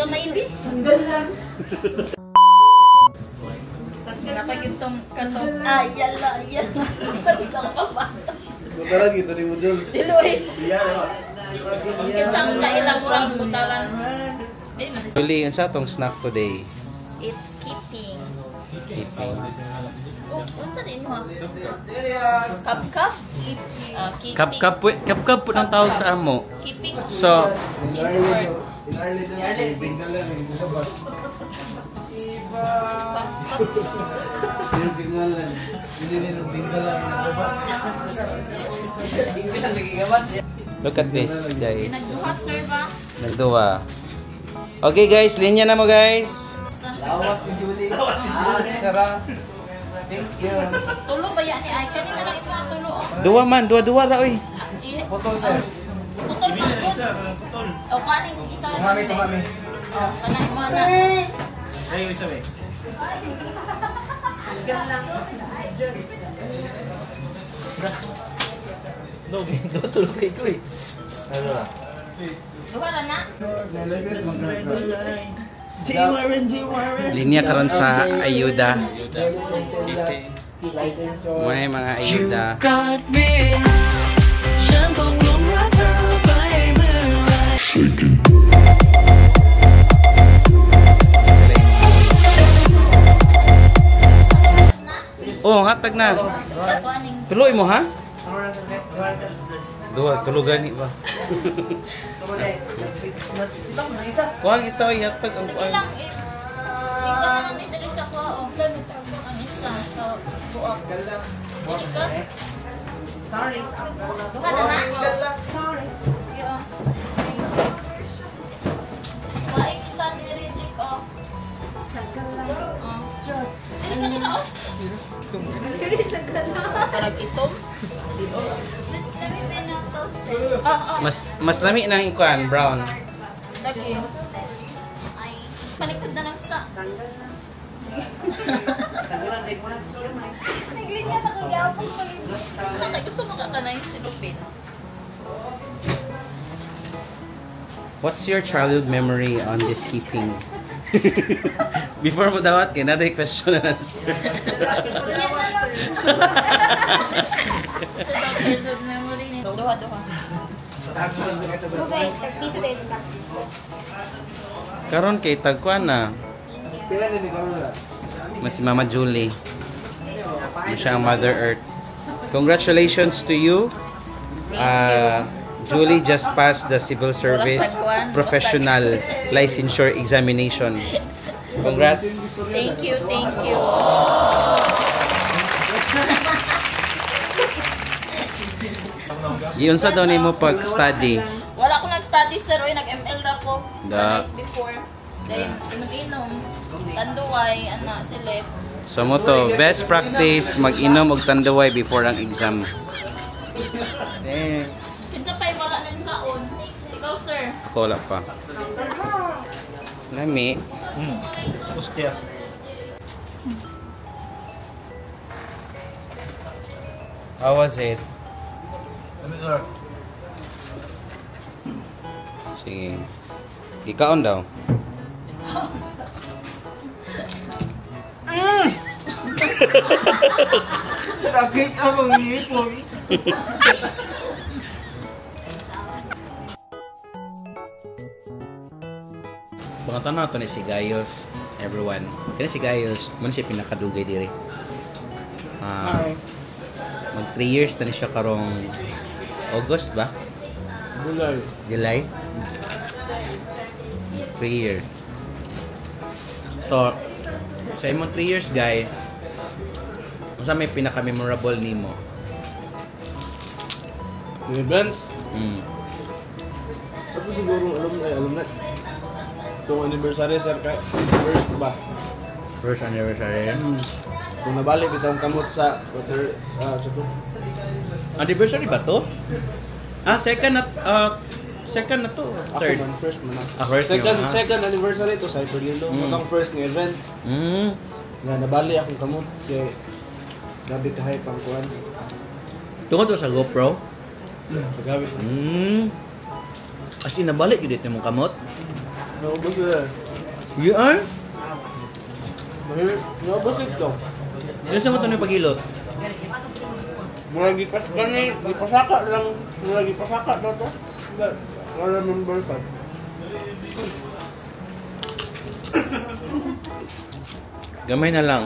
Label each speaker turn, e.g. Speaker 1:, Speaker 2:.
Speaker 1: gamay bi. Napag yung tong kato. Yala. Pagkita ko pa ba?
Speaker 2: Butaran gitu ni mo, Jules.
Speaker 1: Diloy. Kinsang kailang murang butaran.
Speaker 3: Julie, ano sa itong snack today?
Speaker 1: It's keeping.
Speaker 3: Keeping.
Speaker 1: Oh, unsa din mo? Cup? Keeping.
Speaker 3: Cup po ng tawag sa amo.
Speaker 1: Keeping.
Speaker 3: So, look at this, guys.
Speaker 1: Nagduhat, sir ba?
Speaker 3: Nagduwa. Okay, guys. Linya na mo, guys.
Speaker 2: Lawas ni Julie. Sarap. Thank you.
Speaker 1: Tulo ba yan ni Ay? Kanina lang ito ang tulo.
Speaker 3: Duwa man. Duwa ra, oy.
Speaker 2: Putol, sir.
Speaker 1: Putol man po. O, kaning isa.
Speaker 2: Tumami.
Speaker 1: O, kanang mo na.
Speaker 4: Ay, isa ba?
Speaker 2: Tulog kay ko eh. Ano na?
Speaker 1: Duha na na.
Speaker 4: J. Warren.
Speaker 3: Linya karon sa ayuda. Muna yung mga ayuda. Oh, hatag na. Tuloy mo, ha? Dua, tulugan ni ba? Kuang isa ay hatag ang
Speaker 1: Sige
Speaker 3: kuang.
Speaker 1: lang, ikaw na lang dito sa kuha. O, ang isa sa buak. Dili ka? Sorry. Duha na na? Sorry. Sige, o. Maik isa ni Rejik, o. Dili ka nila, o. Parang itom.
Speaker 3: Mas lami nang ikuan, brown.
Speaker 1: Lagi. Palikod na lang sa. Bakit gusto mo kakanay silupin?
Speaker 3: What's your childhood memory on this keeping? Before mo dawat kay another question na answer.
Speaker 1: Childhood memory ni duha.
Speaker 5: Okay, piso din ka.
Speaker 3: Karon kay tagkuan na.
Speaker 2: Pila ni karon na?
Speaker 3: Mas si Mama Julie. Siya ang Mother Earth. Congratulations to you. Julie just passed the civil service professional licensure examination. Congrats.
Speaker 1: Thank you.
Speaker 3: Iyon sa daw nimo pag-study.
Speaker 1: Wala ko nag-study sir, oy nag-ML ra ko the
Speaker 3: Da.
Speaker 1: night before. Then inom, tanduway, ana silip.
Speaker 3: So mo to, best practice mag-inom og tanduway before ang exam.
Speaker 2: Thanks.
Speaker 1: Kinsa pay wala nang kaon. Ikaw sir.
Speaker 3: Ako wala pa. Lami.
Speaker 4: Hostias.
Speaker 3: How was it? Sige. Ikaon daw.
Speaker 2: Sakit ang ngipon.
Speaker 3: Pangatanaw na ito ni si Gayos, everyone. Kaya si Gayos, man siya pinakadugay diri. Mag 3 years na siya karong August ba? July? 3 years. So, sa imong 3 years, guy, kung saan may pinaka-memorable nimo?
Speaker 2: Event?
Speaker 6: Ako siguro alam na. Itong anniversary sir kay first ba?
Speaker 3: First anniversary.
Speaker 6: Kung nabalik itong kamot sa water
Speaker 3: Anniversary ba to? Second na to. Third.
Speaker 6: Ako man first man.
Speaker 3: First yun,
Speaker 6: Second anniversary to sa Perdido. Itong first nga event. Nga nabali akong kamot kay grabe kahay pang kuan.
Speaker 3: Tungkol to sa GoPro?
Speaker 6: Pagawit.
Speaker 3: As in, nabalik yun dito mong kamot?
Speaker 6: Naubos sila.
Speaker 3: You are?
Speaker 6: Naubos ito.
Speaker 3: Ano sa mo ito yung pagilot?
Speaker 6: Murag gipasaka lang. Murag gipasaka daw to. Wala nang balsa.
Speaker 3: Gamay na lang.